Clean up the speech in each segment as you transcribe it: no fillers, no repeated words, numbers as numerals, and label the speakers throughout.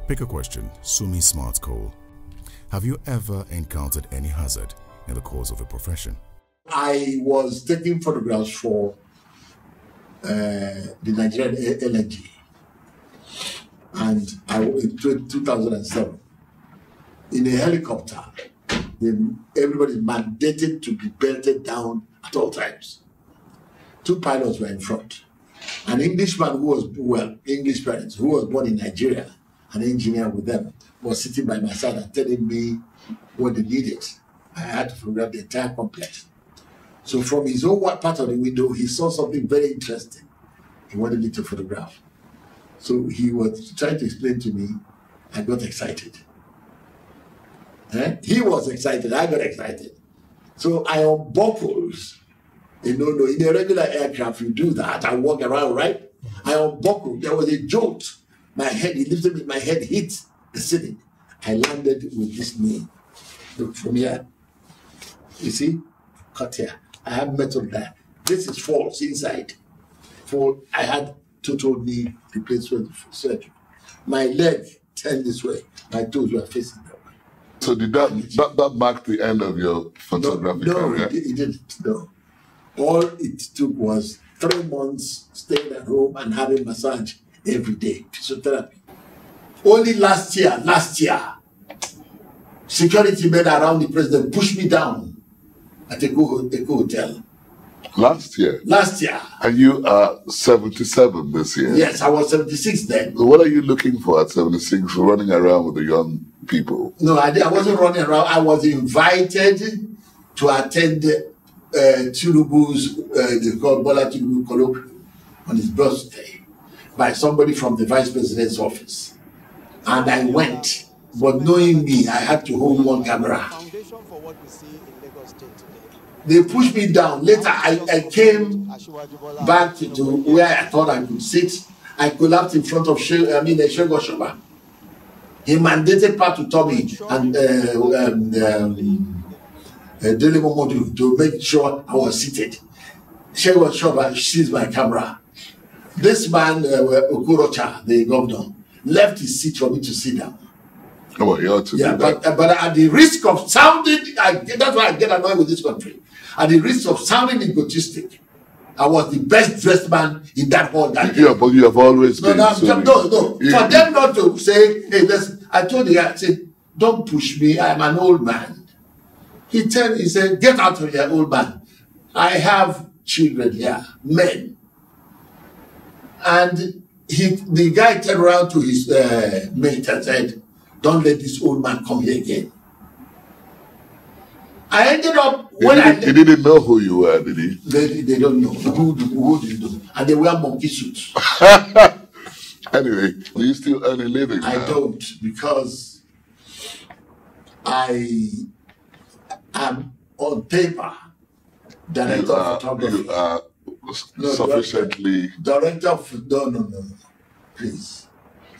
Speaker 1: Pick a question, Sunmi Smart Call. Have you ever encountered any hazard in the course of a profession?
Speaker 2: I was taking photographs for the Nigerian LNG, and in 2007, in a helicopter, everybody mandated to be belted down at all times. 2 pilots were in front. An Englishman who was, English parents, who was born in Nigeria, an engineer with them, was sitting by my side and telling me what they needed. I had to photograph the entire complex. So from his own part of the window, he saw something very interesting. He wanted me to photograph. So he was trying to explain to me. I got excited. He was excited, I got excited. So I unbuckled. In a regular aircraft, you do that. I walk around, right? I unbuckled. There was a jolt. My head, he lifted me, my head hit the ceiling. I landed with this knee. Look from here. You see? Cut here. I have metal there. This is false inside. I had total knee replacement surgery. My leg turned this way. My toes were facing that way.
Speaker 3: So did that mark the end of your photographic career?
Speaker 2: No, it didn't. No. All it took was 3 months staying at home and having massage every day, physiotherapy. Only last year, security men around the president pushed me down at a hotel.
Speaker 3: Last year?
Speaker 2: Last year.
Speaker 3: And you are 77 this year?
Speaker 2: Yes, I was 76 then.
Speaker 3: So what are you looking for at 76 for running around with the young people?
Speaker 2: No, I wasn't running around. I was invited to attend Tinubu's, they call Bola Tinubu colloquium on his birthday by somebody from the vice president's office. And I went, but knowing me, I had to hold one camera. They pushed me down. Later, I came back to where I thought I could sit. I collapsed in front of Shego Shoba. He mandated Part to Tommy and to make sure I was seated. Shego Shoba sees my camera. This man, Okorocha, the governor, left his seat for me to sit down.
Speaker 3: Come on, you ought to do that.
Speaker 2: But at the risk of sounding, that's why I get annoyed with this country. At the risk of sounding egotistic, I was the best dressed man in that hall that day.
Speaker 3: Yeah, but you have always been.
Speaker 2: No. For them not to say, hey, I told the guy, I said, don't push me, I'm an old man. He said, get out of here, old man. I have children here, men. And the guy turned around to his mate and said, don't let this old man come here again. I ended up
Speaker 3: He didn't know who you were, did he?
Speaker 2: They don't know. Who do you know? And they wear monkey suits.
Speaker 3: Anyway, do you still earn a living now?
Speaker 2: I don't, because I am on paper director of photography.
Speaker 3: You are sufficiently...
Speaker 2: Director of... No. Please.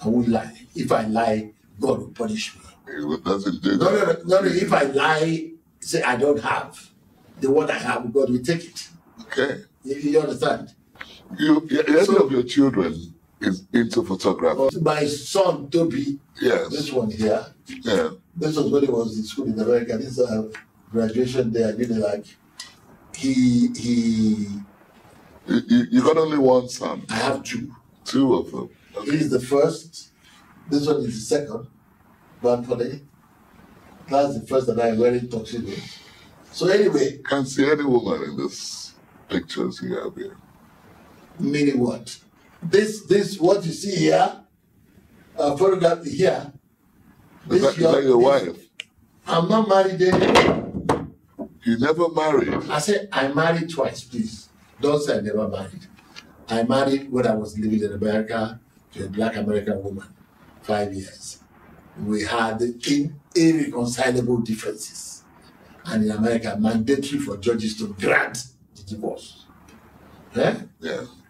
Speaker 2: I won't lie. If I lie, God will punish me.
Speaker 3: It doesn't do that.
Speaker 2: No. If I lie, say I don't have the one I have, God will take it.
Speaker 3: Okay.
Speaker 2: You understand?
Speaker 3: Any of your children is into photography?
Speaker 2: My son, Toby,
Speaker 3: yes.
Speaker 2: This one here.
Speaker 3: Yeah.
Speaker 2: This was when he was in school in America. This graduation day, I really like. You
Speaker 3: got only one son?
Speaker 2: I have 2.
Speaker 3: 2 of them. Okay.
Speaker 2: He's the first. This one is the second. But for that's the first that I'm wearing tuxedo. So anyway.
Speaker 3: Can't see any woman in this pictures you have here.
Speaker 2: Meaning what? This what you see here, photograph here.
Speaker 3: Is that your wife?
Speaker 2: I'm not married anymore.
Speaker 3: You never married?
Speaker 2: I said I married twice, please. Don't say I never married. I married when I was living in America to a black American woman, 5 years. We had irreconcilable differences. And in America, mandatory for judges to grant the divorce. Yeah?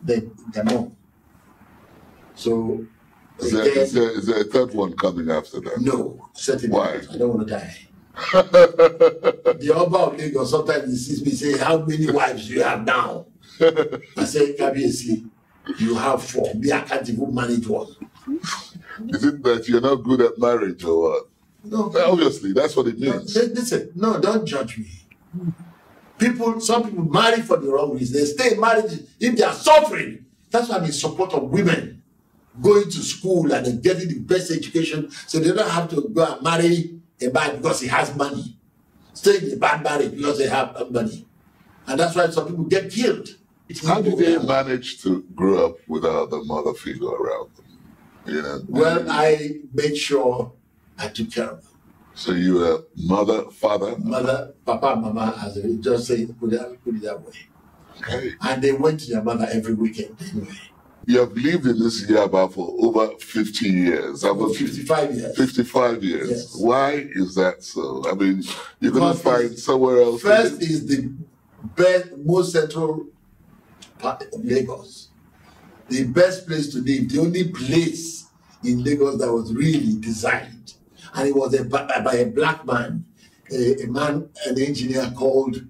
Speaker 2: They know. So,
Speaker 3: is there a third one coming after that?
Speaker 2: No, certainly.
Speaker 3: Why?
Speaker 2: I don't want to die. The Oba of Lagos sometimes he sees me say, how many wives do you have now? I say, Kabiesi, you have 4. Me, I can't even manage one.
Speaker 3: Is it that you're not good at marriage or what?
Speaker 2: No.
Speaker 3: Obviously, that's what it means.
Speaker 2: Listen, no, don't judge me. Some people marry for the wrong reason. They stay married if they are suffering. That's why I'm in support of women going to school and getting the best education so they don't have to go and marry a man because he has money. Stay in a bad marriage because they have money. And that's why some people get killed.
Speaker 3: How did they manage to grow up without the mother figure around them? You know?
Speaker 2: Well, I made sure I took care of them.
Speaker 3: So you were mother, father?
Speaker 2: Mother, papa, mama, as they just say, put it that way.
Speaker 3: Okay.
Speaker 2: And they went to their mother every weekend anyway.
Speaker 3: You have lived in this Yaba for over 50 years.
Speaker 2: Over 55 years.
Speaker 3: 55 years.
Speaker 2: Yes.
Speaker 3: Why is that so? I mean, you couldn't find somewhere else.
Speaker 2: First is the best, most central part of Lagos. The best place to live, the only place in Lagos that was really designed. And it was by a black man, an engineer called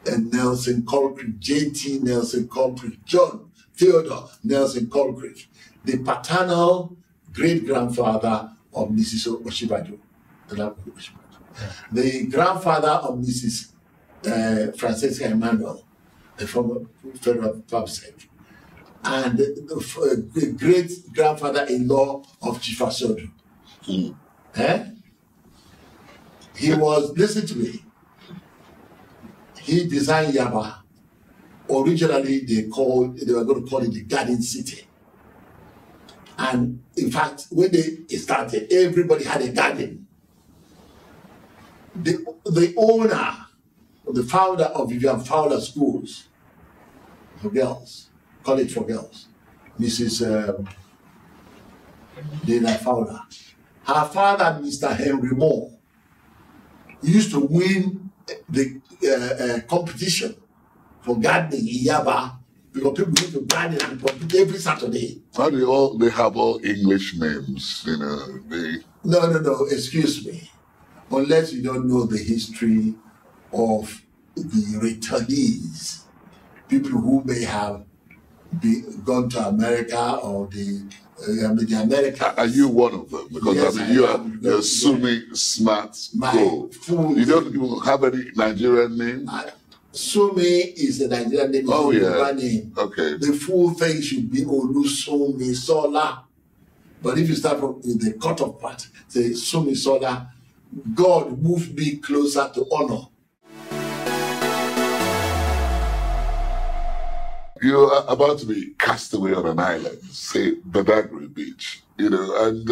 Speaker 2: Nelson Colcrick, J.T. Nelson Colcrick, John Theodore Nelson Colcrick, the paternal great-grandfather of Mrs. Oshibaju. The grandfather of Mrs. Francesca Emmanuel, the former federal public, and the great-grandfather-in-law of Chief Asodu. He was, listen to me, he designed Yaba. Originally, they were going to call it the Garden City. And in fact, when they started, everybody had a garden. The owner, the founder of Vivian Fowler Schools for girls, college for girls, Mrs. Dana Fowler, her father, Mr. Henry Moore, used to win the competition for gardening in Yaba because people used to garden and compete every Saturday.
Speaker 3: How do they have all English names? You know,
Speaker 2: No, excuse me. Unless you don't know the history of the returnees, people who may have gone to America or the America.
Speaker 3: Are you one of them? Because
Speaker 2: yes,
Speaker 3: I mean, you're Sunmi smart go. You don't even have any Nigerian name?
Speaker 2: Sunmi is a Nigerian name.
Speaker 3: Oh, yeah.
Speaker 2: Name.
Speaker 3: Okay.
Speaker 2: The full thing should be Olusunmi Sola. But if you start from the cut-off part, say Sunmi Sola, God moved me closer to honor.
Speaker 3: You're about to be cast away on an island, say Badagry Beach, you know, and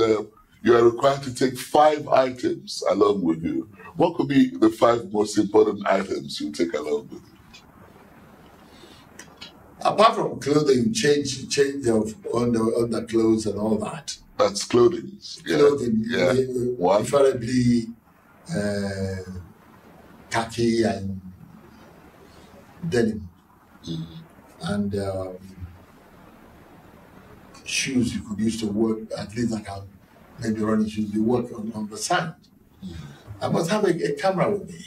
Speaker 3: you are required to take 5 items along with you. What could be the 5 most important items you take along with you?
Speaker 2: Apart from clothing, change of underclothes and all that.
Speaker 3: That's clothing. Yeah.
Speaker 2: Clothing,
Speaker 3: yeah.
Speaker 2: preferably khaki and denim.
Speaker 3: Mm-hmm.
Speaker 2: And shoes you could use to work, at least like maybe running shoes, you work on the sand. Mm-hmm. I must have a camera with me.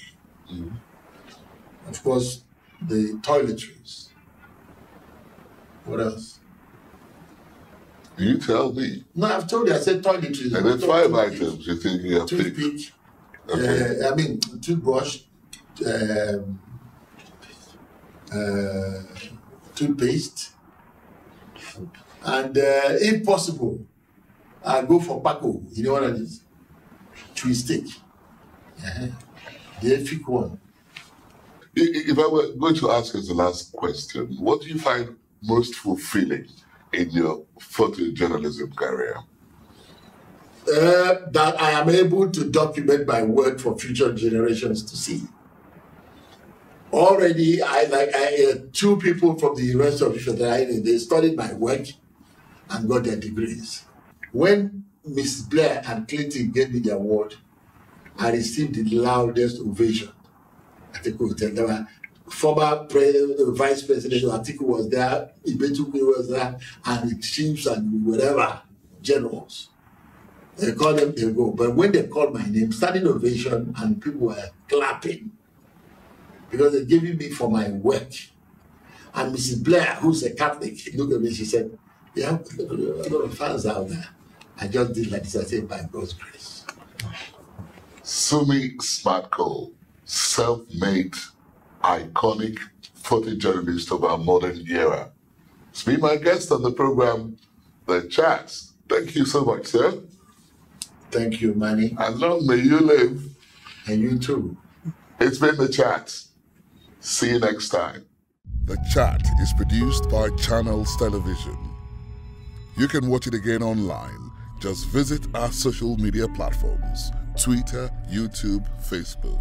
Speaker 2: Mm-hmm. Of course, the toiletries. What else?
Speaker 3: You tell me.
Speaker 2: No, I've told you, I said toiletries.
Speaker 3: And then 5 items you think you have picked.
Speaker 2: Toothpick,
Speaker 3: okay.
Speaker 2: Toothbrush, toothpaste, and if possible, I go for Paco. You know what that is? Twist stick. The thick one.
Speaker 3: If I were going to ask as the last question, what do you find most fulfilling in your photojournalism career?
Speaker 2: That I am able to document my work for future generations to see. Already, I 2 people from the University of Ishmael, they studied my work and got their degrees. When Mrs. Blair and Clinton gave me the award, I received the loudest ovation. I think we will tell them. Former Vice President Atiku was there, Ibetukwe was there, and the chiefs and whatever, generals. They called them, they go. But when they called my name, standing ovation, and people were clapping. Because they're giving me for my work. And Mrs. Blair, who's a Catholic, looked at me, she said, "You have a lot of fans out there. I just did like this. I said, by God's grace.
Speaker 3: Sunmi Smartco, self-made, iconic photojournalist of our modern era. It's been my guest on the program, The Chat. Thank you so much, sir.
Speaker 2: Thank you, Manny.
Speaker 3: And long may you live.
Speaker 2: And you too.
Speaker 3: It's been The Chat. See you next time.
Speaker 1: The Chat is produced by Channels Television. You can watch it again online. Just visit our social media platforms: Twitter, YouTube, Facebook.